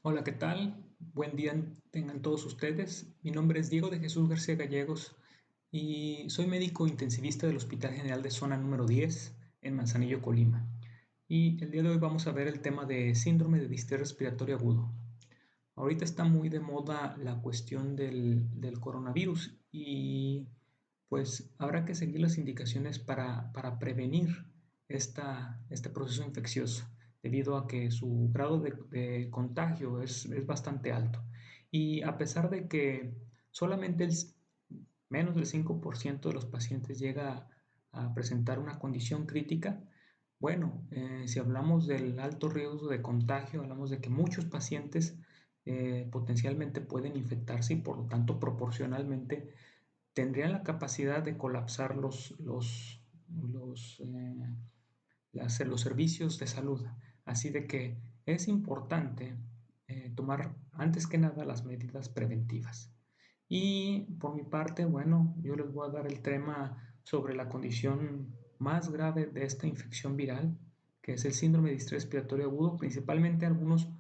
Hola, ¿qué tal? Buen día tengan todos ustedes. Mi nombre es Diego de Jesús García Gallegos y soy médico intensivista del Hospital General de Zona número 10 en Manzanillo, Colima. Y el día de hoy vamos a ver el tema de síndrome de distrés respiratorio agudo. Ahorita está muy de moda la cuestión del coronavirus y pues habrá que seguir las indicaciones para prevenir este proceso infeccioso, debido a que su grado de contagio es bastante alto. Y a pesar de que solamente menos del 5% de los pacientes llega a presentar una condición crítica, bueno, si hablamos del alto riesgo de contagio, hablamos de que muchos pacientes potencialmente pueden infectarse y por lo tanto proporcionalmente tendrían la capacidad de colapsar los, eh, los servicios de salud. Así de que es importante tomar antes que nada las medidas preventivas. Y por mi parte, bueno, yo les voy a dar el tema sobre la condición más grave de esta infección viral, que es el síndrome de distrés respiratorio agudo, principalmente algunos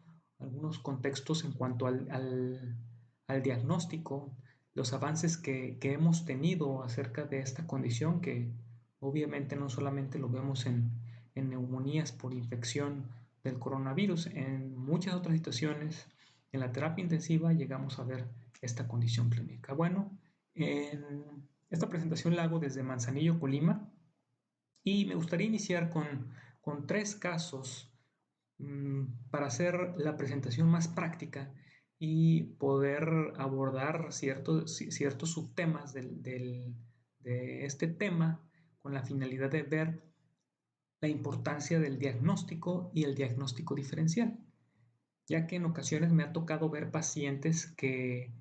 contextos en cuanto al diagnóstico, los avances que hemos tenido acerca de esta condición, que obviamente no solamente lo vemos en neumonías por infección del coronavirus, en muchas otras situaciones, en la terapia intensiva llegamos a ver esta condición clínica. Bueno, en esta presentación la hago desde Manzanillo, Colima, y me gustaría iniciar con tres casos para hacer la presentación más práctica y poder abordar ciertos subtemas de este tema con la finalidad de ver la importancia del diagnóstico y el diagnóstico diferencial, ya que en ocasiones me ha tocado ver pacientes que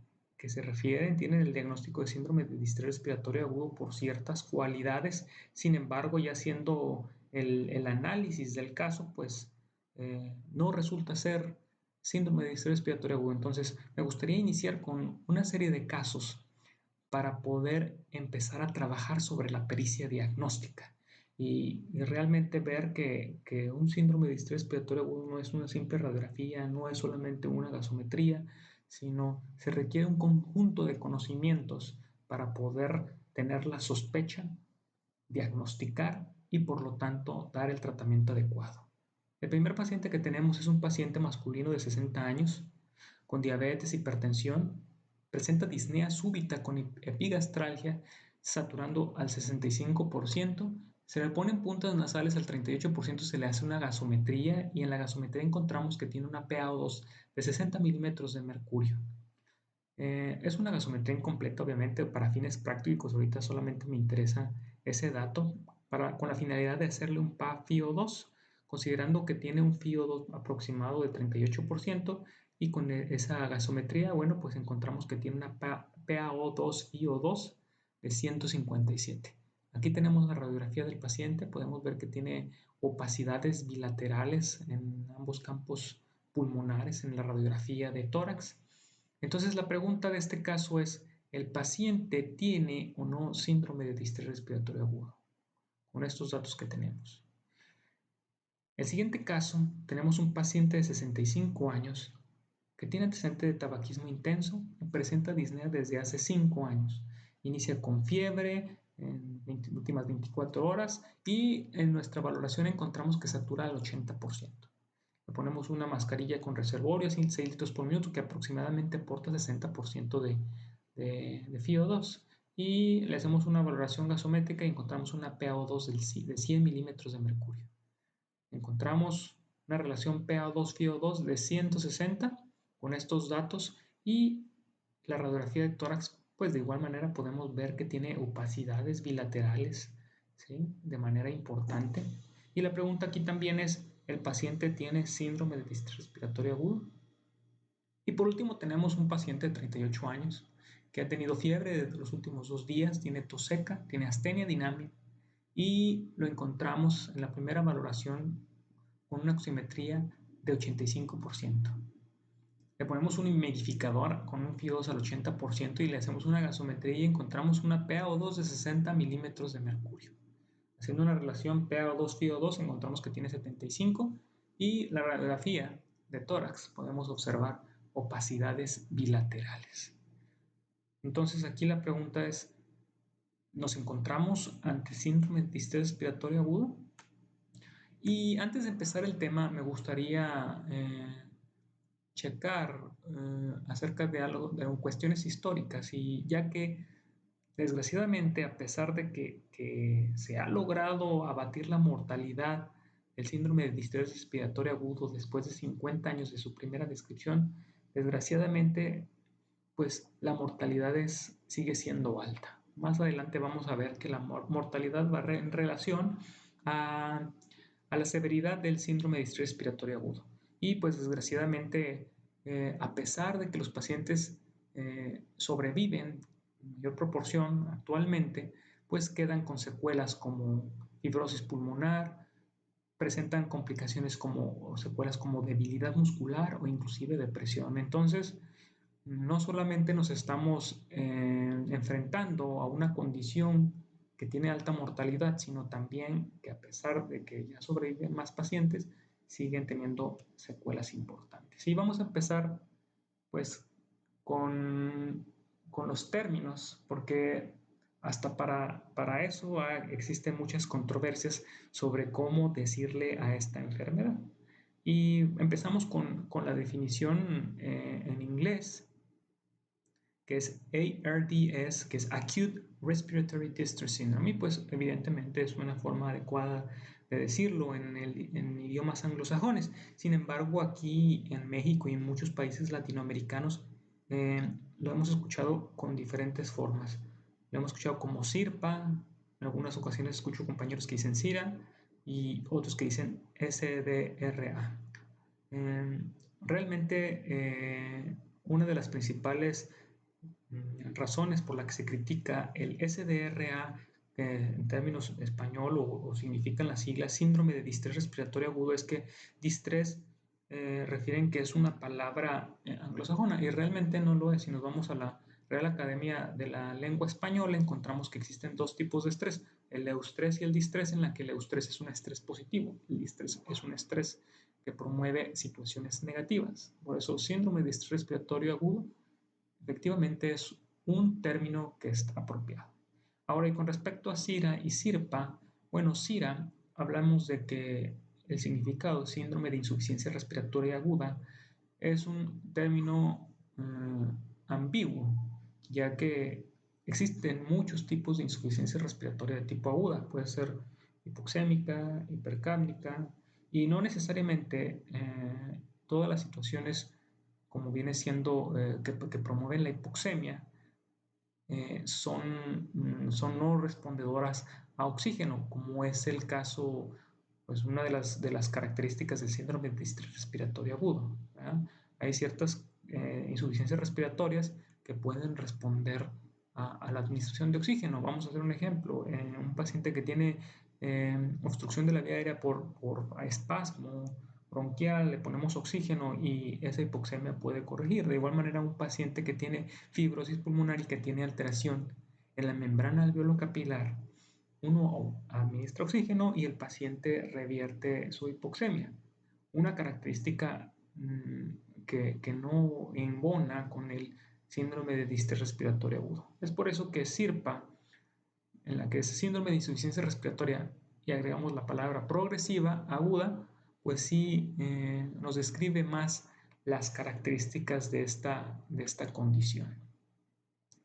se refieren, tienen el diagnóstico de síndrome de distrés respiratorio agudo por ciertas cualidades, sin embargo, ya haciendo el análisis del caso, pues no resulta ser síndrome de distrés respiratorio agudo. Entonces, me gustaría iniciar con una serie de casos para poder empezar a trabajar sobre la pericia diagnóstica y realmente ver que un síndrome de distrés respiratorio agudo no es una simple radiografía, no es solamente una gasometría, sino se requiere un conjunto de conocimientos para poder tener la sospecha, diagnosticar y por lo tanto dar el tratamiento adecuado. El primer paciente que tenemos es un paciente masculino de 60 años con diabetes, hipertensión, presenta disnea súbita con epigastralgia saturando al 65%, se le ponen puntas nasales al 38%, se le hace una gasometría y en la gasometría encontramos que tiene una PaO2 de 60 milímetros de mercurio. Es una gasometría incompleta, obviamente, para fines prácticos. Ahorita solamente me interesa ese dato con la finalidad de hacerle un PaFiO2, considerando que tiene un FiO2 aproximado de 38% y con esa gasometría, bueno, pues encontramos que tiene una PaO2 FiO2 de 157. Aquí tenemos la radiografía del paciente, podemos ver que tiene opacidades bilaterales en ambos campos pulmonares en la radiografía de tórax. Entonces la pregunta de este caso es, ¿el paciente tiene o no síndrome de distrés respiratorio agudo? Con estos datos que tenemos. El siguiente caso, tenemos un paciente de 65 años que tiene antecedente de tabaquismo intenso y presenta disnea desde hace 5 años. Inicia con fiebre en últimas 24 horas y en nuestra valoración encontramos que satura al 80%. Le ponemos una mascarilla con reservorio a 6 litros por minuto que aproximadamente aporta 60% de FiO2 y le hacemos una valoración gasométrica y encontramos una PaO2 de 100 milímetros de mercurio. Encontramos una relación PaO2-FiO2 de 160 con estos datos y la radiografía de tórax, pues de igual manera podemos ver que tiene opacidades bilaterales, ¿sí? De manera importante. Y la pregunta aquí también es, ¿el paciente tiene síndrome de distrés respiratorio agudo? Y por último tenemos un paciente de 38 años que ha tenido fiebre desde los últimos 2 días, tiene tos seca, tiene astenia dinámica y lo encontramos en la primera valoración con una oximetría de 85%. Le ponemos un humidificador con un FiO2 al 80% y le hacemos una gasometría y encontramos una PaO2 de 60 milímetros de mercurio. Haciendo una relación PaO2-FiO2 encontramos que tiene 75 y la radiografía de tórax podemos observar opacidades bilaterales. Entonces aquí la pregunta es, ¿nos encontramos ante síndrome de distrés respiratorio agudo? Y antes de empezar el tema, me gustaría checar acerca de algo, de cuestiones históricas, y ya que desgraciadamente, a pesar de que se ha logrado abatir la mortalidad del síndrome de distrés respiratorio agudo después de 50 años de su primera descripción, desgraciadamente, pues la mortalidad sigue siendo alta. Más adelante vamos a ver que la mortalidad va en relación a, a la severidad del síndrome de distrés respiratorio agudo. Y pues desgraciadamente, a pesar de que los pacientes sobreviven en mayor proporción actualmente, pues quedan con secuelas como fibrosis pulmonar, presentan complicaciones como o secuelas como debilidad muscular o inclusive depresión. Entonces, no solamente nos estamos enfrentando a una condición que tiene alta mortalidad, sino también que a pesar de que ya sobreviven más pacientes, siguen teniendo secuelas importantes. Y vamos a empezar pues con, con los términos, porque hasta para eso existen muchas controversias sobre cómo decirle a esta enfermedad. Y empezamos con la definición en inglés, que es ARDS, que es Acute Respiratory Distress Syndrome, y pues evidentemente es una forma adecuada de decirlo en idiomas anglosajones. Sin embargo, aquí en México y en muchos países latinoamericanos lo hemos escuchado con diferentes formas. Lo hemos escuchado como SIRPA, en algunas ocasiones escucho compañeros que dicen SIRA y otros que dicen SDRA. Realmente una de las principales razones por las que se critica el SDRA en términos español o significan las siglas síndrome de distrés respiratorio agudo es que distrés refieren que es una palabra anglosajona y realmente no lo es. Si nos vamos a la Real Academia de la Lengua Española encontramos que existen dos tipos de estrés, el eustrés y el distrés, en la que el eustrés es un estrés positivo, el distrés es un estrés que promueve situaciones negativas. Por eso síndrome de distrés respiratorio agudo efectivamente es un término que es apropiado. Ahora, y con respecto a SIRA y SIRPA, bueno, SIRA, hablamos de que el significado síndrome de insuficiencia respiratoria aguda es un término ambiguo, ya que existen muchos tipos de insuficiencia respiratoria de tipo aguda. Puede ser hipoxémica, hipercápnica, y no necesariamente todas las situaciones como viene siendo que promueven la hipoxemia, son no respondedoras a oxígeno, como es el caso, pues una de las características del síndrome de distrés respiratorio agudo, ¿verdad? Hay ciertas insuficiencias respiratorias que pueden responder a la administración de oxígeno. Vamos a hacer un ejemplo, un paciente que tiene obstrucción de la vía aérea por espasmo bronquial, le ponemos oxígeno y esa hipoxemia puede corregir. De igual manera, un paciente que tiene fibrosis pulmonar y que tiene alteración en la membrana alveolo-capilar, uno administra oxígeno y el paciente revierte su hipoxemia. Una característica que no embona con el síndrome de distrés respiratorio agudo. Es por eso que SIRPA, en la que es síndrome de insuficiencia respiratoria y agregamos la palabra progresiva, aguda, pues sí nos describe más las características de esta condición.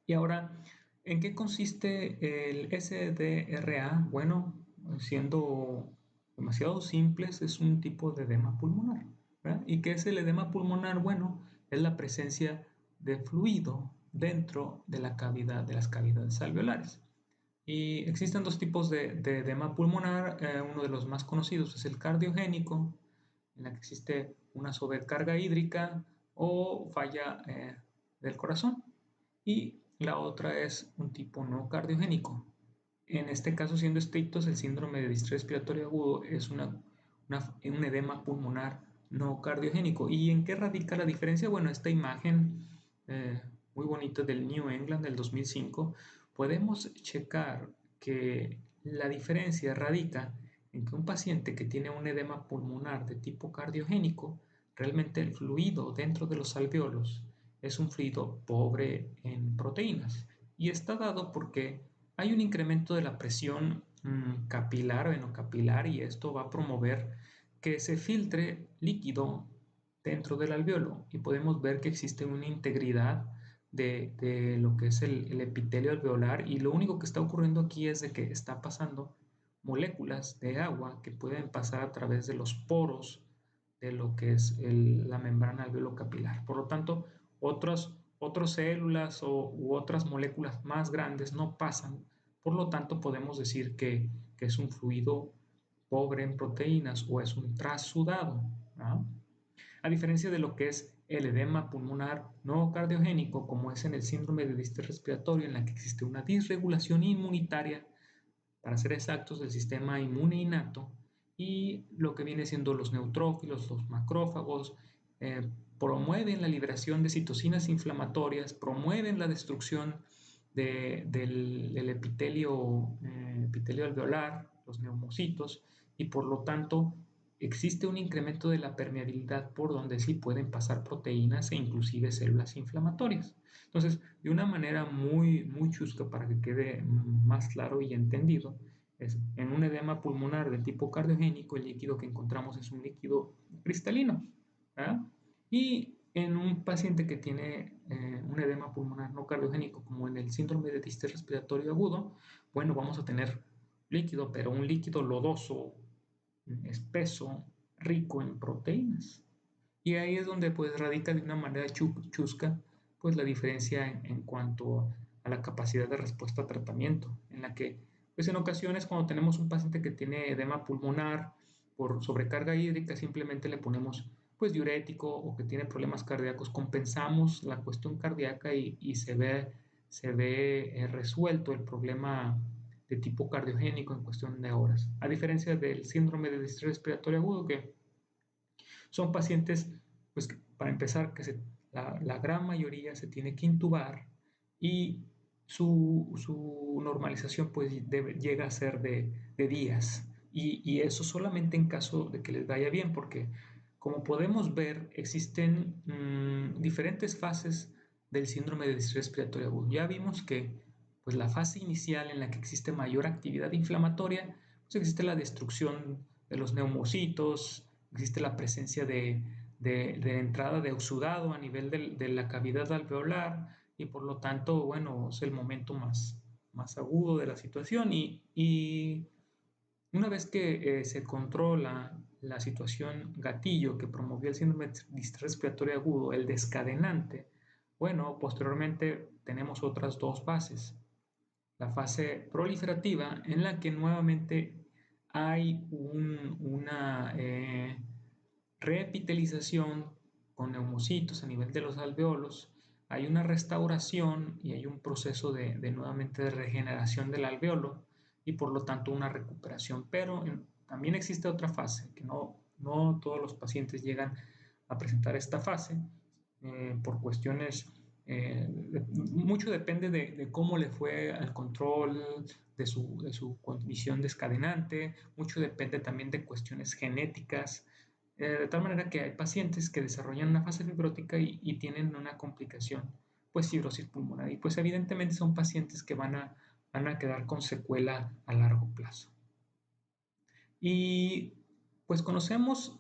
Y ahora, ¿en qué consiste el SDRA? Bueno, siendo demasiado simples, es un tipo de edema pulmonar, ¿verdad? ¿Y qué es el edema pulmonar? Bueno, es la presencia de fluido dentro de la cavidad, de las cavidades alveolares. Y existen dos tipos de edema pulmonar. Uno de los más conocidos es el cardiogénico, en la que existe una sobrecarga hídrica o falla del corazón. Y la otra es un tipo no cardiogénico. En este caso, siendo estrictos, el síndrome de distrés respiratorio agudo es un edema pulmonar no cardiogénico. ¿Y en qué radica la diferencia? Bueno, esta imagen muy bonita del New England del 2005, podemos checar que la diferencia radica en que un paciente que tiene un edema pulmonar de tipo cardiogénico realmente el fluido dentro de los alvéolos es un fluido pobre en proteínas y está dado porque hay un incremento de la presión capilar o enocapilar y esto va a promover que se filtre líquido dentro del alvéolo y podemos ver que existe una integridad de lo que es el epitelio alveolar y lo único que está ocurriendo aquí es de que está pasando moléculas de agua que pueden pasar a través de los poros de lo que es la membrana alveolo-capilar. Por lo tanto, otras células u otras moléculas más grandes no pasan. Por lo tanto, podemos decir que es un fluido pobre en proteínas o es un trasudado. ¿No? A diferencia de lo que es el edema pulmonar no cardiogénico, como es en el síndrome de distrés respiratorio, en la que existe una disregulación inmunitaria, para ser exactos, del sistema inmune innato, y lo que viene siendo los neutrófilos, los macrófagos, promueven la liberación de citocinas inflamatorias, promueven la destrucción del epitelio alveolar, los neumocitos, y por lo tanto existe un incremento de la permeabilidad por donde sí pueden pasar proteínas e inclusive células inflamatorias. Entonces, de una manera muy chusca para que quede más claro y entendido, es en un edema pulmonar de tipo cardiogénico, el líquido que encontramos es un líquido cristalino. ¿Verdad? Y en un paciente que tiene un edema pulmonar no cardiogénico, como en el síndrome de distrés respiratorio agudo, bueno, vamos a tener líquido, pero un líquido lodoso, espeso, rico en proteínas. Y ahí es donde pues radica de una manera chusca pues la diferencia en cuanto a la capacidad de respuesta a tratamiento, en la que pues en ocasiones cuando tenemos un paciente que tiene edema pulmonar por sobrecarga hídrica, simplemente le ponemos pues diurético o que tiene problemas cardíacos, compensamos la cuestión cardíaca y se ve resuelto el problema de tipo cardiogénico en cuestión de horas. A diferencia del síndrome de distrés respiratorio agudo que son pacientes, pues para empezar, la gran mayoría se tiene que intubar y su normalización pues llega a ser de días. Y eso solamente en caso de que les vaya bien, porque como podemos ver, existen diferentes fases del síndrome de distrés respiratorio agudo. Ya vimos que pues la fase inicial en la que existe mayor actividad inflamatoria, pues existe la destrucción de los neumocitos, existe la presencia de entrada de exudado a nivel de la cavidad alveolar y por lo tanto, bueno, es el momento más agudo de la situación y una vez que se controla la situación gatillo que promovió el síndrome de distrés respiratorio agudo, el descadenante, bueno, posteriormente tenemos otras dos fases. La fase proliferativa en la que nuevamente hay una reepitelización con neumocitos a nivel de los alveolos, hay una restauración y hay un proceso nuevamente de regeneración del alveolo y por lo tanto una recuperación. Pero también existe otra fase que no todos los pacientes llegan a presentar esta fase por cuestiones, mucho depende de cómo le fue al control de su condición descadenante, mucho depende también de cuestiones genéticas, de tal manera que hay pacientes que desarrollan una fase fibrótica y tienen una complicación, pues fibrosis pulmonar, y pues evidentemente son pacientes que van a quedar con secuela a largo plazo. Y pues conocemos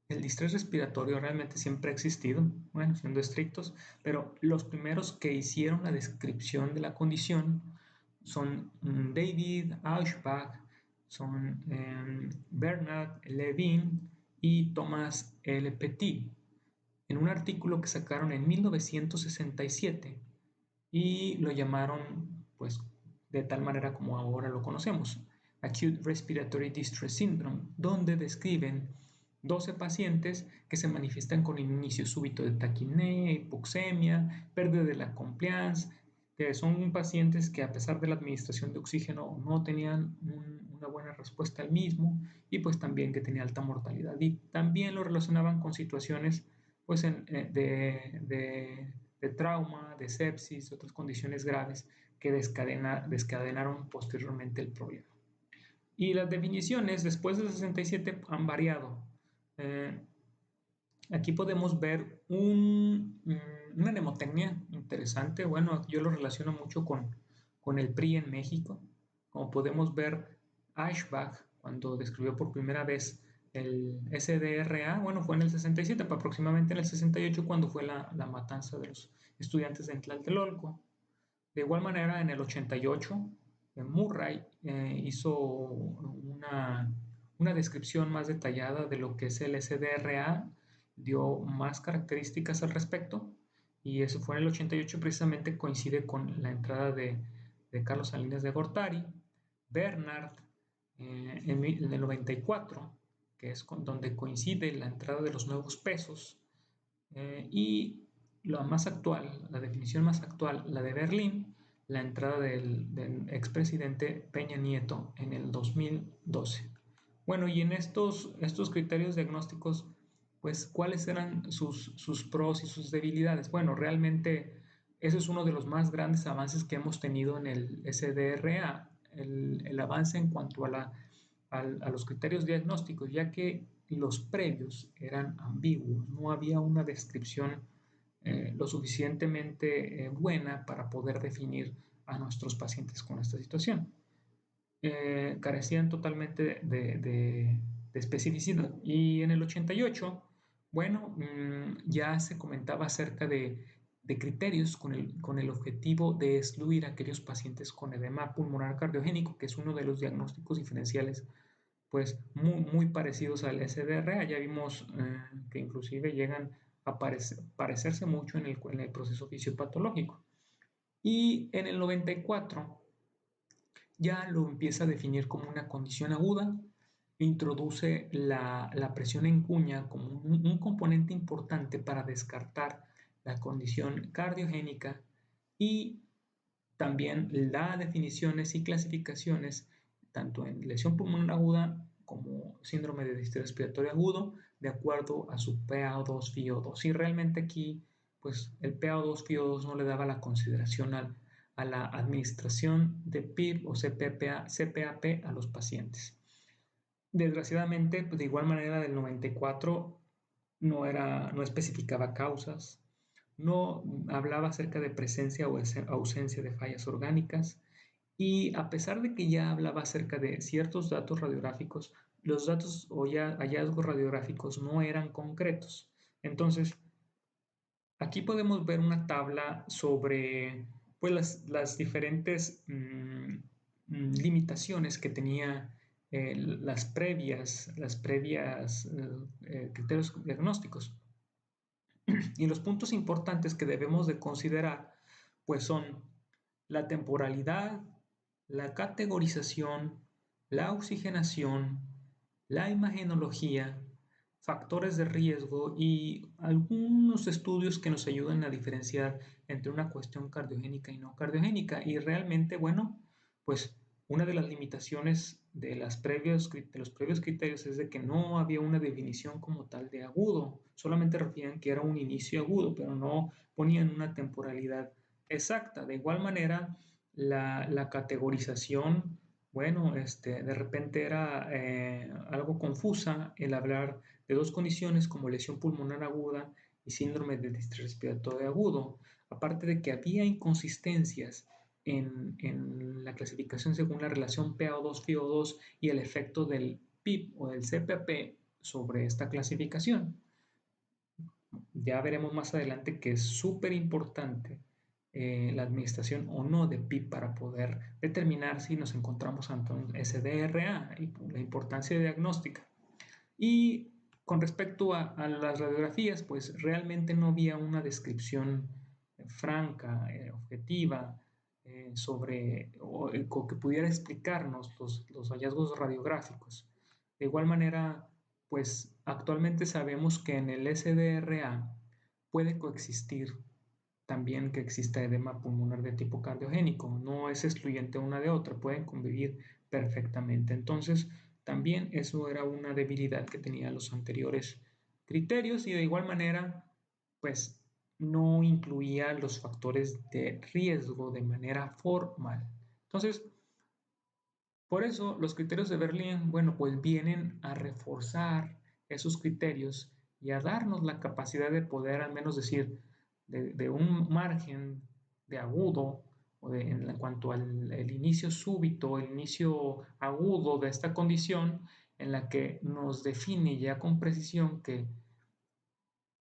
el distrés respiratorio realmente siempre ha existido, bueno, siendo estrictos, pero los primeros que hicieron la descripción de la condición son David Auerbach, son Bernard Levin y Thomas L. Petit, en un artículo que sacaron en 1967 y lo llamaron, pues, de tal manera como ahora lo conocemos, Acute Respiratory Distress Syndrome, donde describen 12 pacientes que se manifiestan con inicio súbito de taquipnea, hipoxemia, pérdida de la compliance, que son pacientes que a pesar de la administración de oxígeno no tenían una buena respuesta al mismo y pues también que tenía alta mortalidad. Y también lo relacionaban con situaciones pues de trauma, de sepsis, otras condiciones graves que descadenaron posteriormente el problema. Y las definiciones después del 67 han variado. Eh, Aquí podemos ver una mnemotecnia interesante. Bueno, yo lo relaciono mucho con el PRI en México. Como podemos ver, Ashbach, cuando describió por primera vez el SDRA, bueno, fue en el 67, aproximadamente en el 68, cuando fue la matanza de los estudiantes en Tlatelolco. De igual manera, en el 88, Murray hizo una descripción más detallada de lo que es el SDRA, dio más características al respecto, y eso fue en el 88, precisamente coincide con la entrada de Carlos Salinas de Gortari, Bernard, en el 94, que es donde coincide la entrada de los nuevos pesos, y la más actual, la definición más actual, la de Berlín, la entrada del expresidente Peña Nieto en el 2012. Bueno, y en estos criterios diagnósticos, pues, ¿cuáles eran sus pros y sus debilidades? Bueno, realmente eso es uno de los más grandes avances que hemos tenido en el SDRA, el avance en cuanto a los criterios diagnósticos, ya que los previos eran ambiguos, no había una descripción lo suficientemente buena para poder definir a nuestros pacientes con esta situación. Carecían totalmente de especificidad. Y en el 88, bueno, ya se comentaba acerca de criterios con el objetivo de excluir a aquellos pacientes con edema pulmonar cardiogénico, que es uno de los diagnósticos diferenciales pues muy parecidos al SDRA. Ya vimos que inclusive llegan a parecerse mucho en el proceso fisiopatológico. Y en el 94 ya lo empieza a definir como una condición aguda, introduce la presión en cuña como un componente importante para descartar la condición cardiogénica, y también da definiciones y clasificaciones tanto en lesión pulmonar aguda como síndrome de distrés respiratorio agudo de acuerdo a su PaO2 FiO2. Y realmente aquí, pues el PaO2 FiO2 no le daba la consideración a la administración de PIP o CPAP a los pacientes. Desgraciadamente, pues de igual manera del 94 no especificaba causas, no hablaba acerca de presencia o ausencia de fallas orgánicas, y a pesar de que ya hablaba acerca de ciertos datos radiográficos, los datos o ya hallazgos radiográficos no eran concretos. Entonces, aquí podemos ver una tabla sobre pues, las diferentes limitaciones que tenía las previas criterios diagnósticos. Y los puntos importantes que debemos de considerar pues son la temporalidad, la categorización, la oxigenación, la imagenología, factores de riesgo y algunos estudios que nos ayudan a diferenciar entre una cuestión cardiogénica y no cardiogénica. Y realmente, bueno, pues una de las limitaciones de los previos criterios es de que no había una definición como tal de agudo, solamente referían que era un inicio agudo, pero no ponían una temporalidad exacta. De igual manera, la categorización, bueno, de repente era algo confusa el hablar de dos condiciones como lesión pulmonar aguda y síndrome de distrés respiratorio agudo, aparte de que había inconsistencias en la clasificación según la relación PaO2-FiO2 y el efecto del PIP o del CPAP sobre esta clasificación. Ya veremos más adelante que es súper importante la administración o no de PIP para poder determinar si nos encontramos ante un SDRA y la importancia diagnóstica. Y con respecto a las radiografías, pues realmente no había una descripción franca, objetiva, sobre o que pudiera explicarnos los hallazgos radiográficos. De igual manera, pues actualmente sabemos que en el SDRA puede coexistir también que exista edema pulmonar de tipo cardiogénico, no es excluyente una de otra, pueden convivir perfectamente. Entonces, también eso era una debilidad que tenían los anteriores criterios, y de igual manera, pues no incluía los factores de riesgo de manera formal. Entonces, por eso los criterios de Berlín, bueno, pues vienen a reforzar esos criterios y a darnos la capacidad de poder al menos decir de un margen de agudo o en cuanto al el inicio súbito, el inicio agudo de esta condición en la que nos define ya con precisión que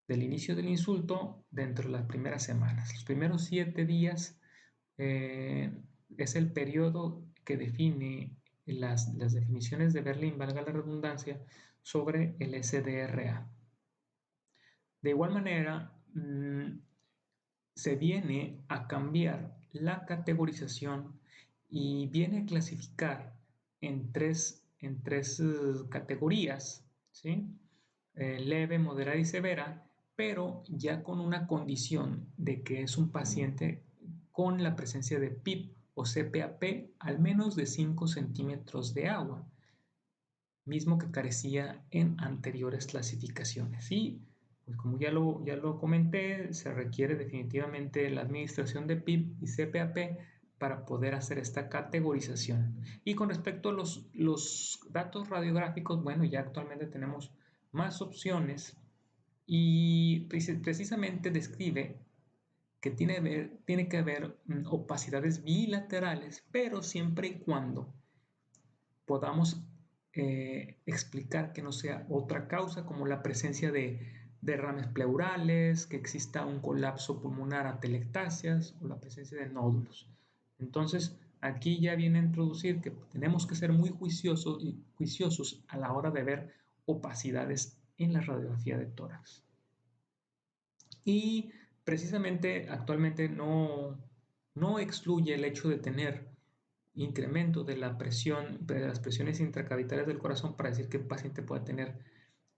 del inicio del insulto dentro de las primeras semanas. Los primeros 7 días es el periodo que define las definiciones de Berlín, valga la redundancia, sobre el SDRA. De igual manera, se viene a cambiar la categorización y viene a clasificar en tres categorías, ¿sí? Leve, moderada y severa, pero ya con una condición de que es un paciente con la presencia de PIP o CPAP al menos de 5 centímetros de agua, mismo que carecía en anteriores clasificaciones. Y pues como ya lo comenté, se requiere definitivamente la administración de PIP y CPAP para poder hacer esta categorización. Y con respecto a los datos radiográficos, bueno, ya actualmente tenemos más opciones y precisamente describe que tiene que haber opacidades bilaterales, pero siempre y cuando podamos explicar que no sea otra causa como la presencia de derrames pleurales, que exista un colapso pulmonar atelectasias o la presencia de nódulos. Entonces, aquí ya viene a introducir que tenemos que ser muy juiciosos a la hora de ver opacidades en la radiografía de tórax. Y precisamente actualmente no excluye el hecho de tener incremento de la presión, de las presiones intracavitarias del corazón para decir que el paciente puede tener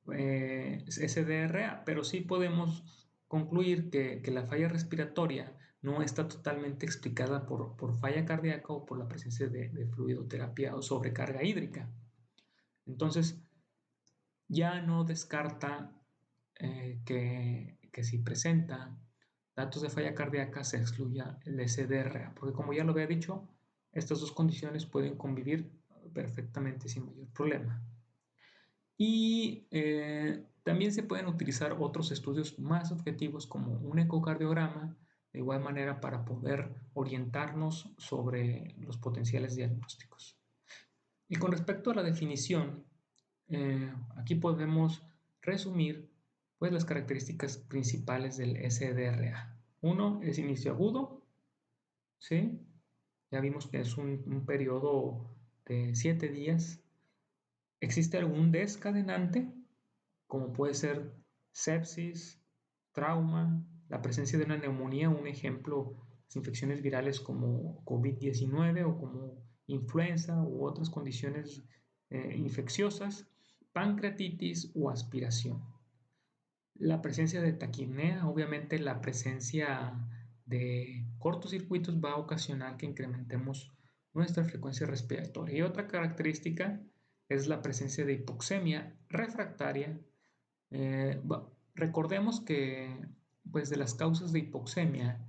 SDRA, pero sí podemos concluir que la falla respiratoria no está totalmente explicada por falla cardíaca o por la presencia de fluidoterapia o sobrecarga hídrica. Entonces, ya no descarta que si presenta datos de falla cardíaca se excluya el SDRA, porque como ya lo había dicho, estas dos condiciones pueden convivir perfectamente sin mayor problema. Y también se pueden utilizar otros estudios más objetivos como un ecocardiograma, de igual manera para poder orientarnos sobre los potenciales diagnósticos. Y con respecto a la definición, aquí podemos resumir pues, las características principales del SDRA. Uno es inicio agudo, ¿sí? Ya vimos que es un periodo de 7 días. ¿Existe algún descadenante? Como puede ser sepsis, trauma, la presencia de una neumonía, un ejemplo, las infecciones virales como COVID-19 o como influenza u otras condiciones infecciosas, pancreatitis o aspiración. La presencia de taquipnea, obviamente la presencia de cortocircuitos va a ocasionar que incrementemos nuestra frecuencia respiratoria. Y otra característica es la presencia de hipoxemia refractaria. Recordemos que pues de las causas de hipoxemia,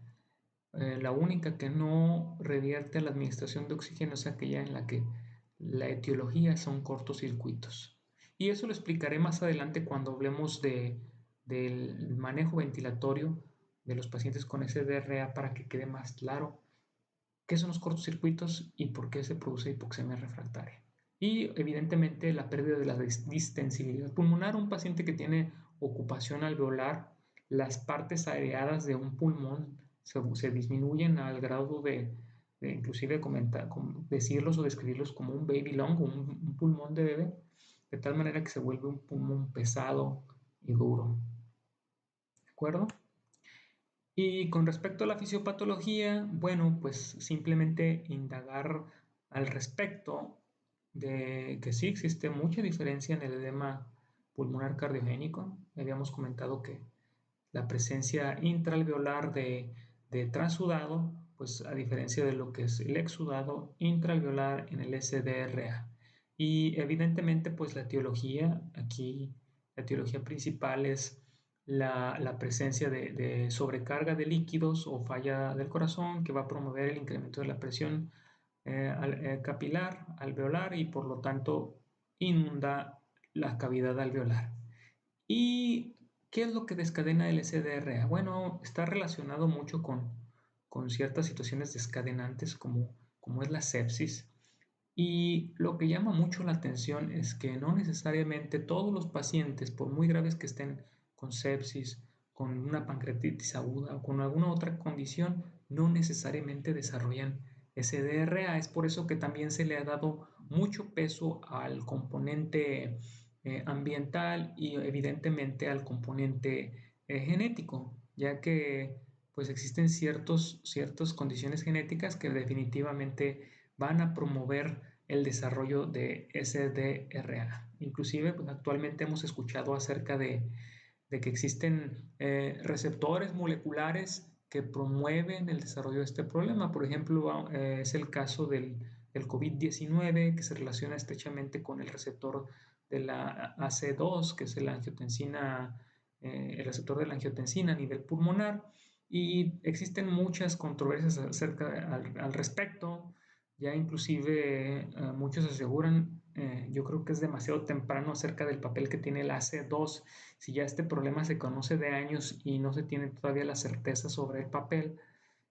la única que no revierte la administración de oxígeno es aquella en la que la etiología son cortocircuitos. Y eso lo explicaré más adelante cuando hablemos del manejo ventilatorio de los pacientes con SDRA para que quede más claro qué son los cortocircuitos y por qué se produce hipoxemia refractaria. Y evidentemente la pérdida de la distensibilidad pulmonar. Un paciente que tiene ocupación alveolar, las partes aireadas de un pulmón se disminuyen al grado de inclusive decirlos o describirlos como un baby lung, un pulmón de bebé, de tal manera que se vuelve un pulmón pesado y duro. ¿De acuerdo? Y con respecto a la fisiopatología, bueno, pues simplemente indagar al respecto de que sí existe mucha diferencia en el edema pulmonar cardiogénico. Habíamos comentado que la presencia intraalveolar de transudado, pues a diferencia de lo que es el exudado intraalveolar en el SDRA. Y evidentemente, pues la etiología, aquí la etiología principal es la presencia de sobrecarga de líquidos o falla del corazón que va a promover el incremento de la presión capilar alveolar y por lo tanto inunda la cavidad alveolar. Y ¿Qué es lo que descadena el SDRA? Bueno, está relacionado mucho con ciertas situaciones descadenantes como es la sepsis. Y lo que llama mucho la atención es que no necesariamente todos los pacientes, por muy graves que estén con sepsis, con una pancreatitis aguda o con alguna otra condición, no necesariamente desarrollan SDRA. Es por eso que también se le ha dado mucho peso al componente ambiental y evidentemente al componente genético, ya que pues existen ciertas condiciones genéticas que definitivamente van a promover el desarrollo de SDRA. Inclusive, pues, actualmente hemos escuchado acerca de que existen receptores moleculares que promueven el desarrollo de este problema. Por ejemplo, es el caso del COVID-19, que se relaciona estrechamente con el receptor de la AC2, que es el angiotensina, el receptor de la angiotensina a nivel pulmonar. Y existen muchas controversias al respecto. Ya inclusive muchos aseguran, yo creo que es demasiado temprano acerca del papel que tiene el AC2. Si ya este problema se conoce de años y no se tiene todavía la certeza sobre el papel,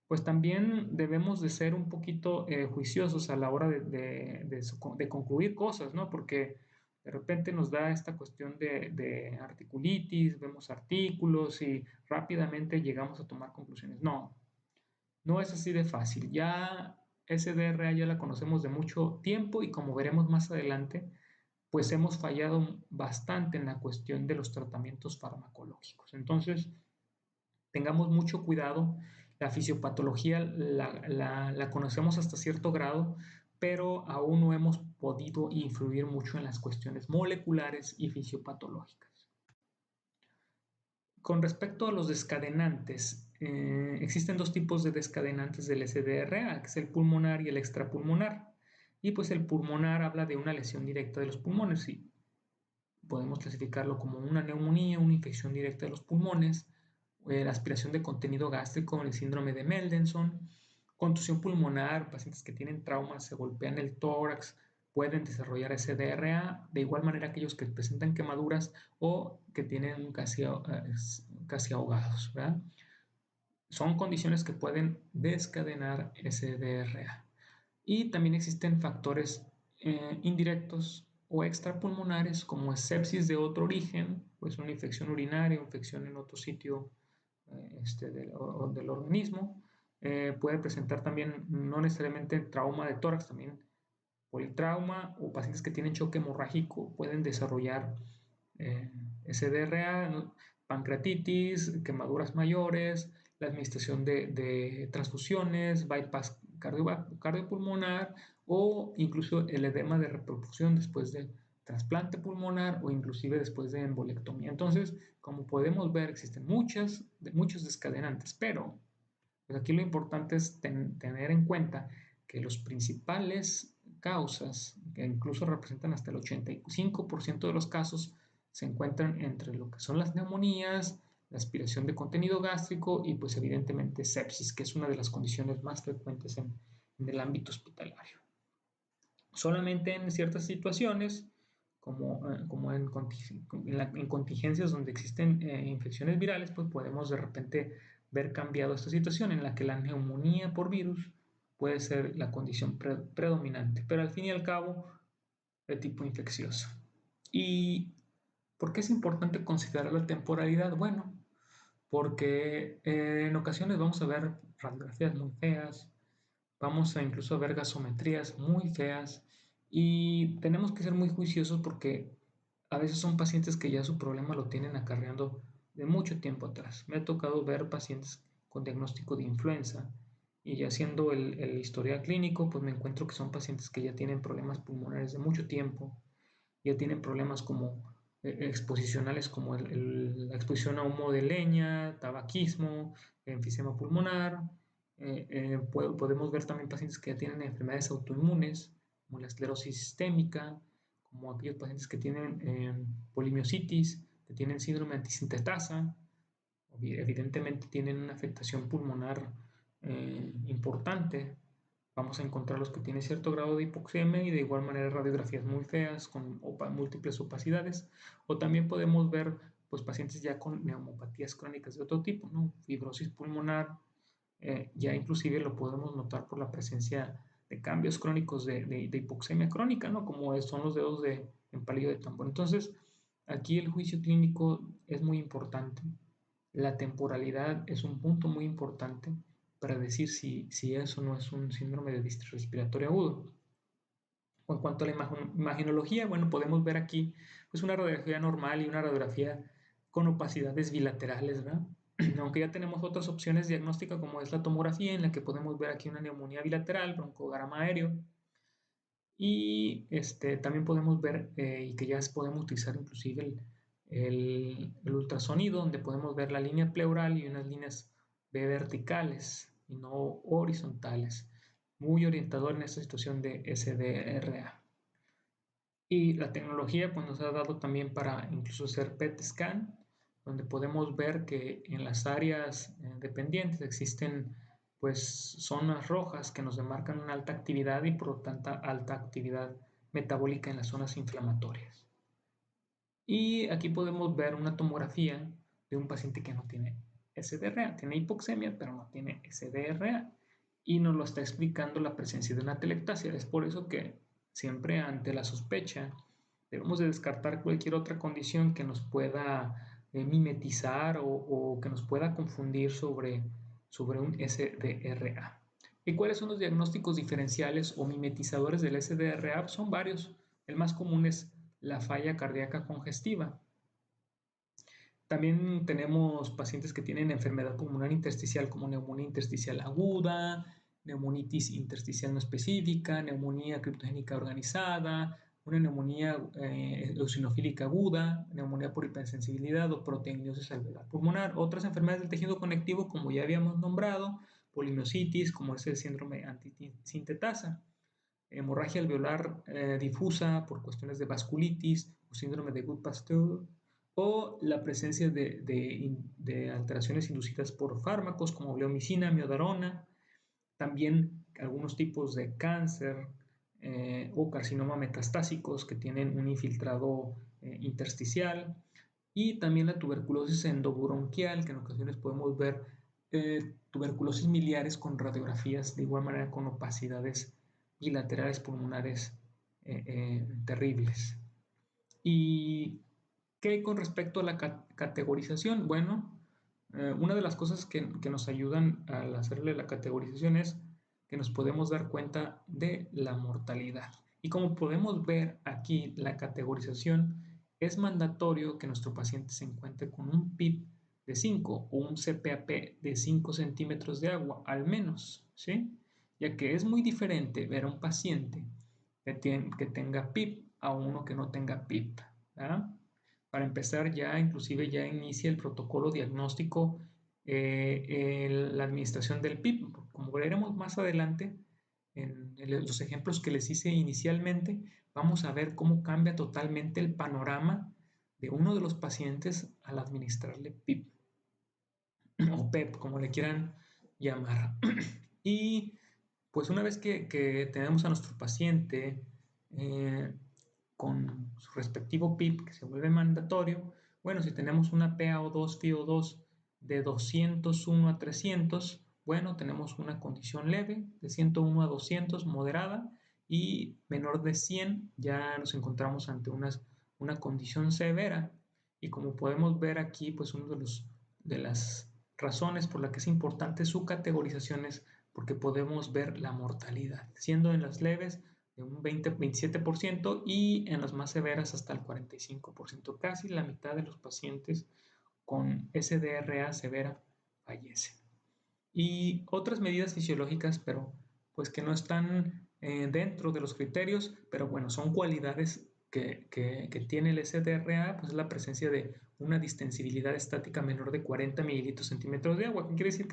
pues también debemos de ser un poquito juiciosos a la hora de concluir cosas, ¿no? Porque de repente nos da esta cuestión de articulitis, vemos artículos y rápidamente llegamos a tomar conclusiones. No, no es así de fácil. Ya SDRA ya la conocemos de mucho tiempo y como veremos más adelante, pues hemos fallado bastante en la cuestión de los tratamientos farmacológicos. Entonces, tengamos mucho cuidado. La fisiopatología la conocemos hasta cierto grado, pero aún no hemos podido influir mucho en las cuestiones moleculares y fisiopatológicas. Con respecto a los descadenantes, existen dos tipos de descadenantes del SDRA, que es el pulmonar y el extrapulmonar. Y pues el pulmonar habla de una lesión directa de los pulmones y podemos clasificarlo como una neumonía, una infección directa de los pulmones, la aspiración de contenido gástrico en el síndrome de Meldenson, contusión pulmonar, pacientes que tienen traumas, se golpean el tórax, pueden desarrollar SDRA, de igual manera aquellos que presentan quemaduras o que tienen casi ahogados, ¿verdad? Son condiciones que pueden descadenar SDRA. Y también existen factores indirectos o extrapulmonares como sepsis de otro origen, pues una infección urinaria, infección en otro sitio del organismo. Puede presentar también no necesariamente trauma de tórax, también politrauma o pacientes que tienen choque hemorrágico pueden desarrollar eh, SDRA, ¿no? Pancreatitis, quemaduras mayores, la administración de transfusiones, bypass cardiopulmonar o incluso el edema de reperfusión después de trasplante pulmonar o inclusive después de embolectomía. Entonces, como podemos ver, existen muchos descadenantes, pero pues aquí lo importante es tener en cuenta que los principales causas, que incluso representan hasta el 85% de los casos, se encuentran entre lo que son las neumonías, la aspiración de contenido gástrico y pues evidentemente sepsis, que es una de las condiciones más frecuentes en el ámbito hospitalario. Solamente en ciertas situaciones, como en contingencias donde existen infecciones virales, pues podemos de repente ver cambiado esta situación en la que la neumonía por virus puede ser la condición predominante, pero al fin y al cabo de tipo infeccioso. ¿Y por qué es importante considerar la temporalidad? Bueno, porque en ocasiones vamos a ver radiografías muy feas, vamos a incluso ver gasometrías muy feas y tenemos que ser muy juiciosos porque a veces son pacientes que ya su problema lo tienen acarreando de mucho tiempo atrás. Me ha tocado ver pacientes con diagnóstico de influenza y ya haciendo el historial clínico, pues me encuentro que son pacientes que ya tienen problemas pulmonares de mucho tiempo, ya tienen problemas como exposicionales como la exposición a humo de leña, tabaquismo, enfisema pulmonar. Podemos ver también pacientes que ya tienen enfermedades autoinmunes, como la esclerosis sistémica, como aquellos pacientes que tienen polimiositis, que tienen síndrome antisintetasa, evidentemente tienen una afectación pulmonar importante. Vamos a encontrar los que tienen cierto grado de hipoxemia y de igual manera radiografías muy feas con múltiples opacidades. O también podemos ver pues pacientes ya con neumopatías crónicas de otro tipo, ¿no? Fibrosis pulmonar, ya inclusive lo podemos notar por la presencia de cambios crónicos de hipoxemia crónica, ¿no? Como son los dedos en palillo de tambor. Entonces, aquí el juicio clínico es muy importante. La temporalidad es un punto muy importante para decir si eso no es un síndrome de distrés respiratorio agudo. En cuanto a la imagenología, bueno, podemos ver aquí pues una radiografía normal y una radiografía con opacidades bilaterales, ¿verdad? Aunque ya tenemos otras opciones diagnósticas como es la tomografía, en la que podemos ver aquí una neumonía bilateral, broncograma aéreo, y también podemos ver y que ya podemos utilizar inclusive el ultrasonido, donde podemos ver la línea pleural y unas líneas B verticales y no horizontales, muy orientador en esta situación de SDRA. Y la tecnología pues, nos ha dado también para incluso hacer PET scan, donde podemos ver que en las áreas dependientes existen pues zonas rojas que nos demarcan una alta actividad y por lo tanto alta actividad metabólica en las zonas inflamatorias. Y aquí podemos ver una tomografía de un paciente que no tiene SDRA, tiene hipoxemia pero no tiene SDRA y nos lo está explicando la presencia de una telectasia. Es por eso que siempre ante la sospecha debemos de descartar cualquier otra condición que nos pueda mimetizar o que nos pueda confundir sobre un SDRA. ¿Y cuáles son los diagnósticos diferenciales o mimetizadores del SDRA? Son varios. El más común es la falla cardíaca congestiva. También tenemos pacientes que tienen enfermedad pulmonar intersticial como neumonía intersticial aguda, neumonitis intersticial no específica, neumonía criptogénica organizada, una neumonía eosinofílica aguda, neumonía por hipersensibilidad o proteinosis alveolar pulmonar. Otras enfermedades del tejido conectivo, como ya habíamos nombrado, polimiositis, como es el síndrome antisintetasa, hemorragia alveolar difusa por cuestiones de vasculitis o síndrome de Goodpasteur, o la presencia de alteraciones inducidas por fármacos como bleomicina, miodarona, también algunos tipos de cáncer o carcinoma metastásicos que tienen un infiltrado intersticial, y también la tuberculosis endobronquial, que en ocasiones podemos ver tuberculosis miliares con radiografías de igual manera con opacidades bilaterales pulmonares terribles. ¿Y qué con respecto a la categorización? Bueno, una de las cosas que nos ayudan al hacerle la categorización es que nos podemos dar cuenta de la mortalidad. Y como podemos ver aquí, la categorización es mandatorio que nuestro paciente se encuentre con un PIB de 5 o un CPAP de 5 centímetros de agua, al menos, ¿sí? Ya que es muy diferente ver a un paciente que tenga PIB a uno que no tenga PIB, ¿verdad? Para empezar, inclusive ya inicia el protocolo diagnóstico, la administración del PIB. Como veremos más adelante, en los ejemplos que les hice inicialmente, vamos a ver cómo cambia totalmente el panorama de uno de los pacientes al administrarle PIB o PEP, como le quieran llamar. Y pues una vez que tenemos a nuestro paciente eh, con su respectivo PIB, que se vuelve mandatorio, bueno, si tenemos una PaO2, FiO2 de 201 a 300, bueno, tenemos una condición leve, de 101 a 200, moderada, y menor de 100 ya nos encontramos ante una condición severa. Y como podemos ver aquí, pues uno de las razones por las que es importante su categorización es porque podemos ver la mortalidad, siendo en las leves de un 20-27% y en las más severas hasta el 45%. Casi la mitad de los pacientes con SDRA severa fallecen. Y otras medidas fisiológicas, pero pues que no están dentro de los criterios, pero bueno, son cualidades que tiene el SDRA, pues es la presencia de una distensibilidad estática menor de 40 mililitros centímetros de agua. ¿Qué quiere decir?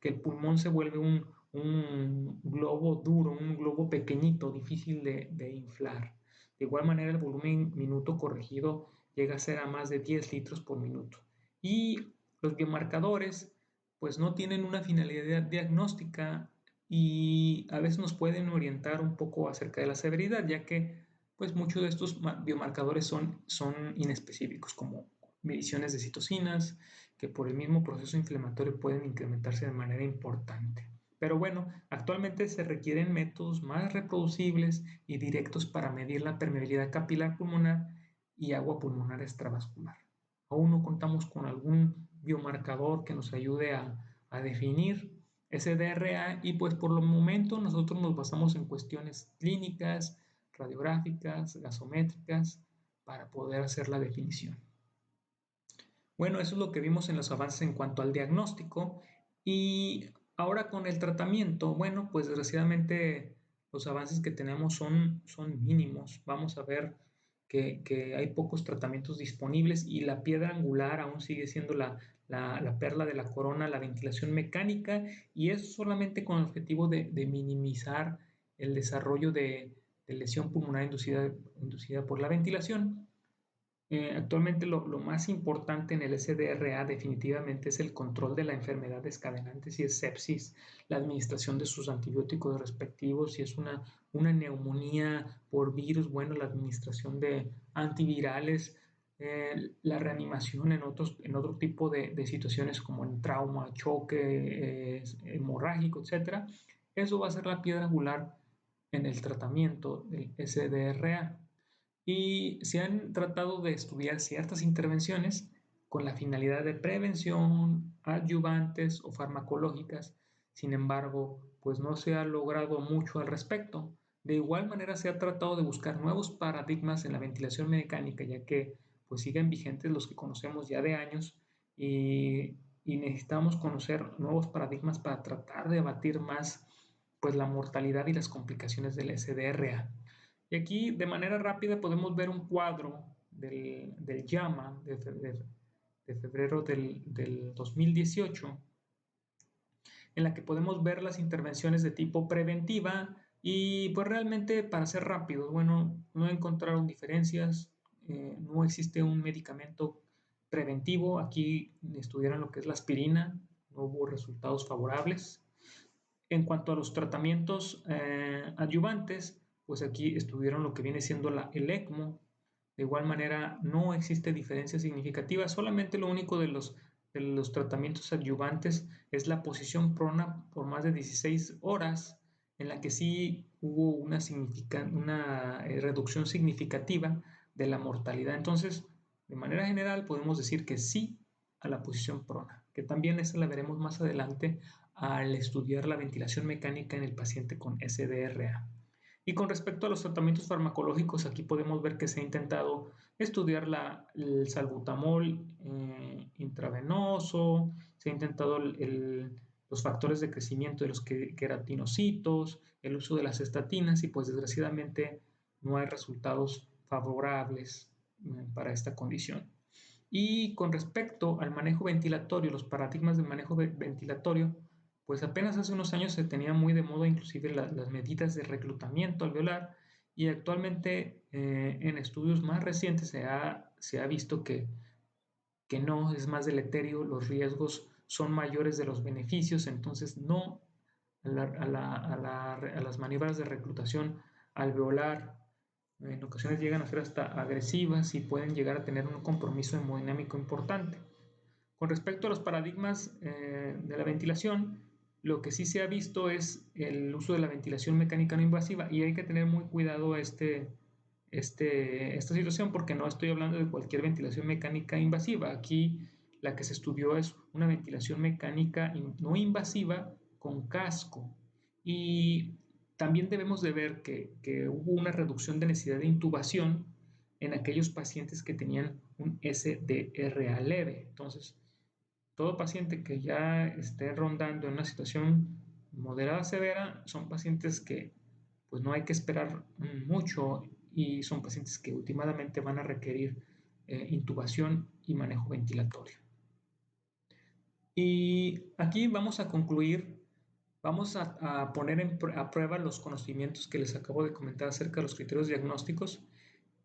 Que el pulmón se vuelve un globo duro, un globo pequeñito, difícil de inflar. De igual manera, el volumen minuto corregido llega a ser a más de 10 litros por minuto. Y los biomarcadores pues no tienen una finalidad diagnóstica y a veces nos pueden orientar un poco acerca de la severidad, ya que pues muchos de estos biomarcadores son inespecíficos, como mediciones de citocinas, que por el mismo proceso inflamatorio pueden incrementarse de manera importante. Pero bueno, actualmente se requieren métodos más reproducibles y directos para medir la permeabilidad capilar pulmonar y agua pulmonar extravascular. Aún no contamos con algún biomarcador que nos ayude a definir ese DRA y pues por el momento nosotros nos basamos en cuestiones clínicas, radiográficas, gasométricas para poder hacer la definición. Bueno, eso es lo que vimos en los avances en cuanto al diagnóstico y ahora con el tratamiento, bueno, pues desgraciadamente los avances que tenemos son mínimos. Vamos a ver que hay pocos tratamientos disponibles y la piedra angular aún sigue siendo la perla de la corona, la ventilación mecánica, y eso solamente con el objetivo de minimizar el desarrollo de lesión pulmonar inducida por la ventilación. Actualmente lo más importante en el SDRA definitivamente es el control de la enfermedad desencadenante, si es sepsis, la administración de sus antibióticos respectivos, si es una neumonía por virus, bueno, la administración de antivirales, la reanimación en otro tipo de situaciones como en trauma, choque, hemorrágico, etcétera. Eso va a ser la piedra angular en el tratamiento del SDRA y se han tratado de estudiar ciertas intervenciones con la finalidad de prevención, adyuvantes o farmacológicas. Sin embargo, pues no se ha logrado mucho al respecto. De igual manera se ha tratado de buscar nuevos paradigmas en la ventilación mecánica, ya que pues siguen vigentes los que conocemos ya de años y necesitamos conocer nuevos paradigmas para tratar de abatir más pues la mortalidad y las complicaciones del SDRA. Y aquí de manera rápida podemos ver un cuadro del JAMA de febrero del 2018, en la que podemos ver las intervenciones de tipo preventiva y pues realmente para ser rápido, bueno, no encontraron diferencias, no existe un medicamento preventivo, aquí estudiaron lo que es la aspirina, no hubo resultados favorables. En cuanto a los tratamientos adyuvantes, pues aquí estuvieron lo que viene siendo el ECMO. De igual manera, no existe diferencia significativa, solamente lo único de los tratamientos adyuvantes es la posición prona por más de 16 horas, en la que sí hubo una reducción significativa de la mortalidad. Entonces, de manera general, podemos decir que sí a la posición prona, que también esa la veremos más adelante al estudiar la ventilación mecánica en el paciente con SDRA. Y con respecto a los tratamientos farmacológicos, aquí podemos ver que se ha intentado estudiar el salbutamol intravenoso, se ha intentado los factores de crecimiento de los queratinocitos, el uso de las estatinas y pues desgraciadamente no hay resultados favorables para esta condición. Y con respecto al manejo ventilatorio, los paradigmas de manejo ventilatorio, pues apenas hace unos años se tenía muy de moda inclusive las medidas de reclutamiento alveolar y actualmente en estudios más recientes se ha visto que no es más deleterio, los riesgos son mayores de los beneficios, entonces no a las maniobras de reclutación alveolar en ocasiones llegan a ser hasta agresivas y pueden llegar a tener un compromiso hemodinámico importante. Con respecto a los paradigmas de la ventilación, lo que sí se ha visto es el uso de la ventilación mecánica no invasiva y hay que tener muy cuidado esta situación porque no estoy hablando de cualquier ventilación mecánica invasiva. Aquí la que se estudió es una ventilación mecánica no invasiva con casco y también debemos de ver que hubo una reducción de necesidad de intubación en aquellos pacientes que tenían un SDRA leve. Entonces, todo paciente que ya esté rondando en una situación moderada severa son pacientes que pues no hay que esperar mucho y son pacientes que últimamente van a requerir intubación y manejo ventilatorio. Y aquí vamos a concluir, vamos a poner a prueba los conocimientos que les acabo de comentar acerca de los criterios diagnósticos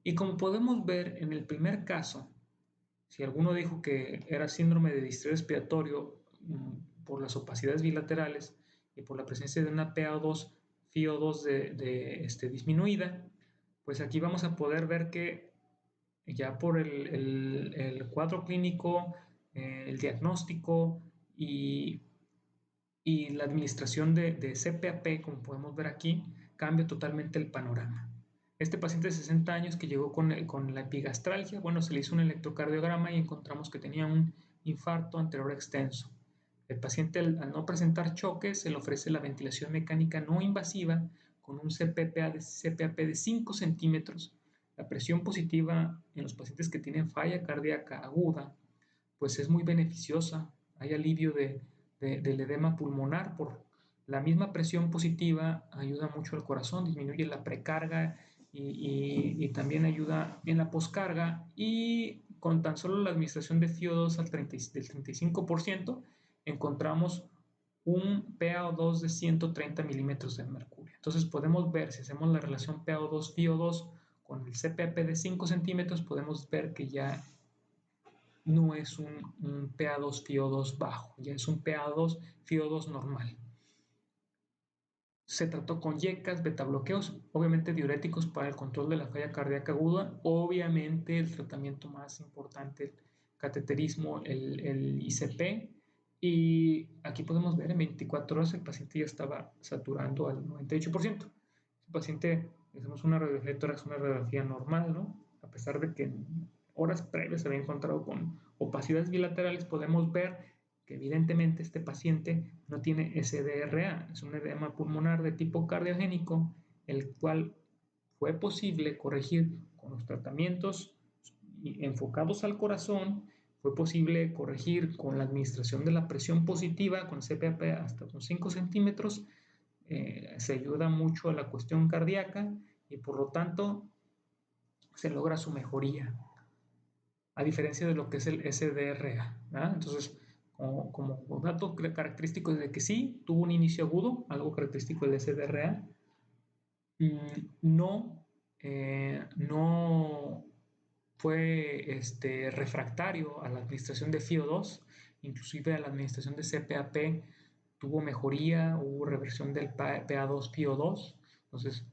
y como podemos ver en el primer caso, si alguno dijo que era síndrome de distrés respiratorio por las opacidades bilaterales y por la presencia de una PaO2, FiO2 disminuida, pues aquí vamos a poder ver que ya por el cuadro clínico, el diagnóstico y, y la administración de CPAP, como podemos ver aquí, cambia totalmente el panorama. Este paciente de 60 años que llegó con la epigastralgia, bueno, se le hizo un electrocardiograma y encontramos que tenía un infarto anterior extenso. El paciente, al no presentar choques, se le ofrece la ventilación mecánica no invasiva con un CPAP de 5 centímetros. La presión positiva en los pacientes que tienen falla cardíaca aguda pues es muy beneficiosa. Hay alivio del edema pulmonar por la misma presión positiva, ayuda mucho al corazón, disminuye la precarga y también ayuda en la poscarga y con tan solo la administración de FiO2 del 35% encontramos un PaO2 de 130 milímetros de mercurio. Entonces podemos ver, si hacemos la relación PaO2-FiO2 con el CPAP de 5 centímetros, podemos ver que ya no es un PA2 FiO2 bajo, ya es un PA2 FiO2 normal. Se trató con yecas, betabloqueos, obviamente diuréticos para el control de la falla cardíaca aguda, obviamente el tratamiento más importante, el cateterismo, el ICP, y aquí podemos ver en 24 horas el paciente ya estaba saturando al 98%. El paciente, hacemos una radiografía de tórax, una radiografía normal, ¿no? A pesar de que en horas previas se había encontrado con opacidades bilaterales, podemos ver que evidentemente este paciente no tiene SDRA, es un edema pulmonar de tipo cardiogénico, el cual fue posible corregir con los tratamientos enfocados al corazón, fue posible corregir con la administración de la presión positiva, con CPAP hasta con 5 centímetros, se ayuda mucho a la cuestión cardíaca y por lo tanto se logra su mejoría a diferencia de lo que es el SDRA, ¿verdad? Entonces, como dato característico de que sí, tuvo un inicio agudo, algo característico del SDRA, no, no fue refractario a la administración de FiO2, inclusive a la administración de CPAP tuvo mejoría, hubo reversión del PA2 FiO2, entonces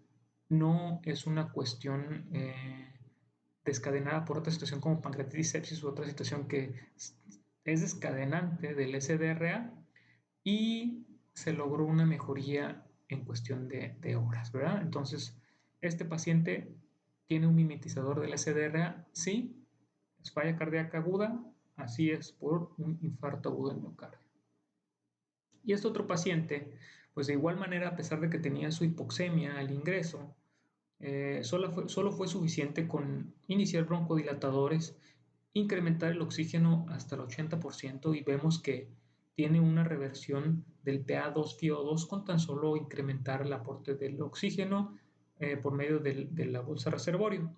no es una cuestión descadenada por otra situación como pancreatitis sepsis u otra situación que es descadenante del SDRA y se logró una mejoría en cuestión de horas, ¿verdad? Entonces, este paciente tiene un mimetizador del SDRA, sí, es falla cardíaca aguda, así es por un infarto agudo del miocardio. Y este otro paciente, pues de igual manera, a pesar de que tenía su hipoxemia al ingreso, solo fue suficiente con iniciar broncodilatadores, incrementar el oxígeno hasta el 80% y vemos que tiene una reversión del PA2-FiO2 con tan solo incrementar el aporte del oxígeno por medio de la bolsa reservorio.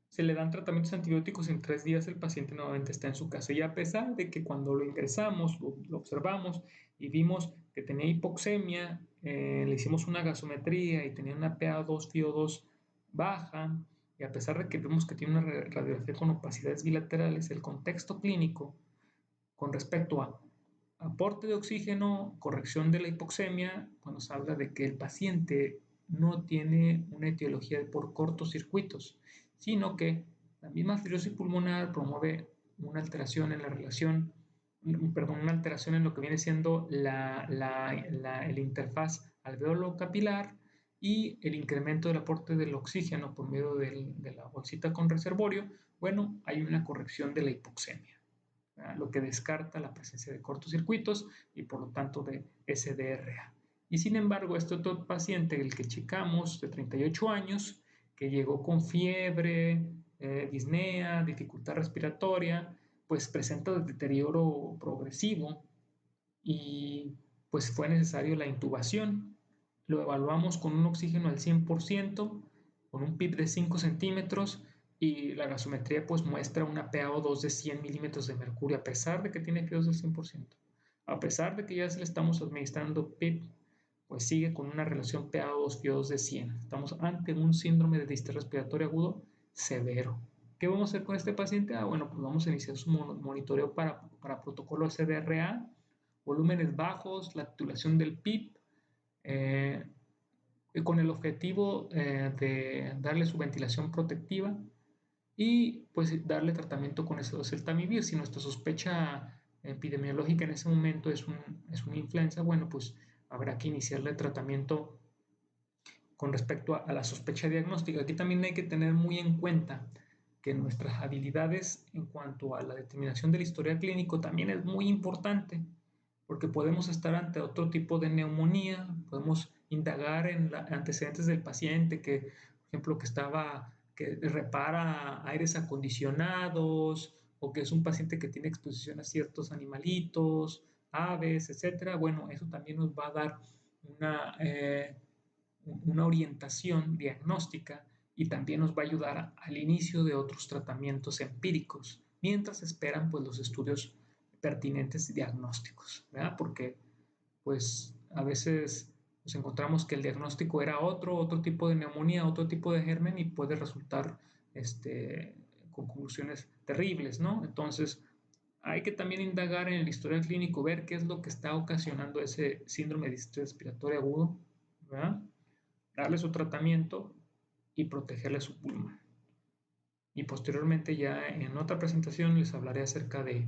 Se le dan tratamientos antibióticos y en 3 días el paciente nuevamente está en su casa. Y a pesar de que cuando lo ingresamos, lo observamos y vimos que tenía hipoxemia, le hicimos una gasometría y tenía una PA2 FiO2 baja, y a pesar de que vemos que tiene una radiografía con opacidades bilaterales, el contexto clínico con respecto a aporte de oxígeno, corrección de la hipoxemia, cuando se habla de que el paciente no tiene una etiología por cortocircuitos, sino que la misma fibrosis pulmonar promueve una alteración en la relación, perdón, una alteración en lo que viene siendo el interfaz alveolo capilar y el incremento del aporte del oxígeno por medio de la bolsita con reservorio, bueno, hay una corrección de la hipoxemia, lo que descarta la presencia de cortocircuitos y por lo tanto de SDRA. Y sin embargo, este otro paciente, el que checamos, de 38 años, que llegó con fiebre, disnea, dificultad respiratoria, pues presenta deterioro progresivo y pues fue necesario la intubación. Lo evaluamos con un oxígeno al 100%, con un PIB de 5 centímetros y la gasometría pues muestra una PaO2 de 100 milímetros de mercurio a pesar de que tiene FiO2 del 100%. A pesar de que ya se le estamos administrando PIB, pues sigue con una relación PaO2-FiO2 de 100. Estamos ante un síndrome de distrés respiratorio agudo severo. ¿Qué vamos a hacer con este paciente? Bueno, pues vamos a iniciar su monitoreo para protocolo SDRA, volúmenes bajos, la titulación del PIB, con el objetivo de darle su ventilación protectiva y pues darle tratamiento con oseltamivir. Si nuestra sospecha epidemiológica en ese momento es una influenza, bueno, pues habrá que iniciarle tratamiento con respecto a la sospecha diagnóstica. Aquí también hay que tener muy en cuenta que nuestras habilidades en cuanto a la determinación del historial clínico también es muy importante, porque podemos estar ante otro tipo de neumonía, podemos indagar en antecedentes del paciente, que, por ejemplo, que repara aires acondicionados, o que es un paciente que tiene exposición a ciertos animalitos, aves, etcétera. Bueno, eso también nos va a dar una, una orientación diagnóstica y también nos va a ayudar al inicio de otros tratamientos empíricos, mientras esperan pues los estudios pertinentes diagnósticos, ¿verdad? Porque pues a veces nos encontramos que el diagnóstico era otro tipo de neumonía, otro tipo de germen y puede resultar con conclusiones terribles, ¿no? Entonces hay que también indagar en el historial clínico, ver qué es lo que está ocasionando ese síndrome de distrés respiratorio agudo, ¿verdad? Darle su tratamiento y protegerle su pulmón. Y posteriormente ya en otra presentación les hablaré acerca de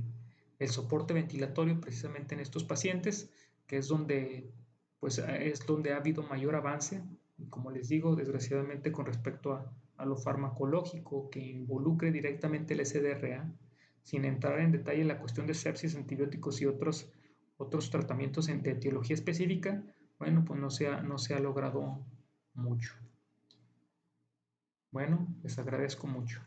el soporte ventilatorio precisamente en estos pacientes, que es donde pues es donde ha habido mayor avance, y como les digo, desgraciadamente con respecto a lo farmacológico que involucre directamente el SDRA, sin entrar en detalle en la cuestión de sepsis, antibióticos y otros tratamientos de etiología específica, bueno, pues no se ha logrado mucho. Bueno, les agradezco mucho.